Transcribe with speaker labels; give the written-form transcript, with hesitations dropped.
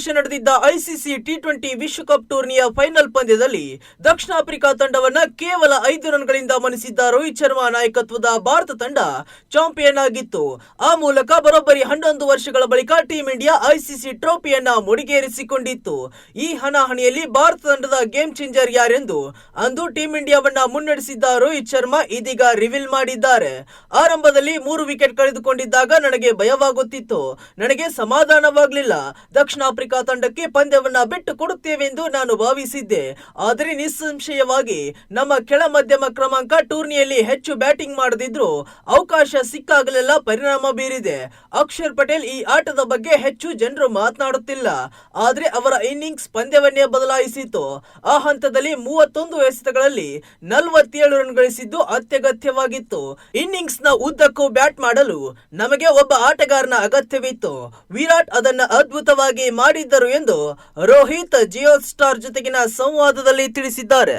Speaker 1: ವರ್ಷ ನಡೆದಿದ್ದ ICC T20 ವಿಶ್ವಕಪ್ ಟೂರ್ನಿಯ ಫೈನಲ್ ಪಂದ್ಯದಲ್ಲಿ ದಕ್ಷಿಣ ಆಫ್ರಿಕಾ ತಂಡವನ್ನ ಕೇವಲ 5 ರನ್ಗಳಿಂದ ಮಣಿಸಿದ್ದ ರೋಹಿತ್ ಶರ್ಮಾ ನಾಯಕತ್ವದ ಭಾರತ ತಂಡ ಚಾಂಪಿಯನ್ ಆಗಿತ್ತು. ಆ ಮೂಲಕ ಬರೋಬ್ಬರಿ 11 ವರ್ಷಗಳ ಬಳಿಕ ಟೀಂ ಇಂಡಿಯಾ ಐಸಿಸಿ ಟ್ರೋಫಿಯನ್ನ ಮುಡಿಗೇರಿಸಿಕೊಂಡಿತ್ತು. ಈ ಹಣಾಹಣಿಯಲ್ಲಿ ಭಾರತ ತಂಡದ ಗೇಮ್ ಚೇಂಜರ್ ಯಾರೆಂದು ಅಂದು ಟೀಂ ಇಂಡಿಯಾವನ್ನ ಮುನ್ನಡೆಸಿದ್ದ ರೋಹಿತ್ ಶರ್ಮಾ ಇದೀಗ ರಿವೀಲ್ ಮಾಡಿದ್ದಾರೆ. ಆರಂಭದಲ್ಲಿ 3 ವಿಕೆಟ್ ಕಳೆದುಕೊಂಡಿದ್ದಾಗ ನನಗೆ ಭಯವಾಗುತ್ತಿತ್ತು, ನನಗೆ ಸಮಾಧಾನವಾಗಲಿಲ್ಲ. ದಕ್ಷಿಣ ಆಫ್ರಿಕಾ ತಂಡಕ್ಕೆ ಪಂದ್ಯವನ್ನ ಬಿಟ್ಟು ಕೊಡುತ್ತೇವೆ ಎಂದು ನಾನು ಭಾವಿಸಿದ್ದೆ. ಆದರೆ ನಿಸ್ಸಂಶಯವಾಗಿ ನಮ್ಮ ಕೆಳ ಮಧ್ಯಮ ಕ್ರಮಾಂಕ ಟೂರ್ನಿಯಲ್ಲಿ ಹೆಚ್ಚು ಬ್ಯಾಟಿಂಗ್ ಮಾಡದಿದ್ರು ಅವಕಾಶ ಸಿಕ್ಕಾಗಲೆಲ್ಲ ಪರಿಣಾಮ ಬೀರಿದೆ. ಅಕ್ಷರ್ ಪಟೇಲ್ ಈ ಆಟದ ಬಗ್ಗೆ ಹೆಚ್ಚು ಜನರು ಮಾತನಾಡುತ್ತಿಲ್ಲ, ಆದರೆ ಅವರ ಇನ್ನಿಂಗ್ಸ್ ಪಂದ್ಯವನ್ನೇ ಬದಲಾಯಿಸಿತು. ಆ ಹಂತದಲ್ಲಿ 31 ಎಸೆತಗಳಲ್ಲಿ 47 ರನ್ ಗಳಿಸಿದ್ದು ಅತ್ಯಗತ್ಯವಾಗಿತ್ತು. ಇನ್ನಿಂಗ್ಸ್ ನ ಉದ್ದಕ್ಕೂ ಬ್ಯಾಟ್ ಮಾಡಲು ನಮಗೆ ಒಬ್ಬ ಆಟಗಾರನ ಅಗತ್ಯವಿತ್ತು. ವಿರಾಟ್ ಅದನ್ನ ಅದ್ಭುತವಾಗಿ ಮಾಡಿದ್ದರು ಎಂದು ರೋಹಿತ್ ಜಿಯೋ ಸ್ಟಾರ್ ಜೊತೆಗಿನ ಸಂವಾದದಲ್ಲಿ ತಿಳಿಸಿದ್ದಾರೆ.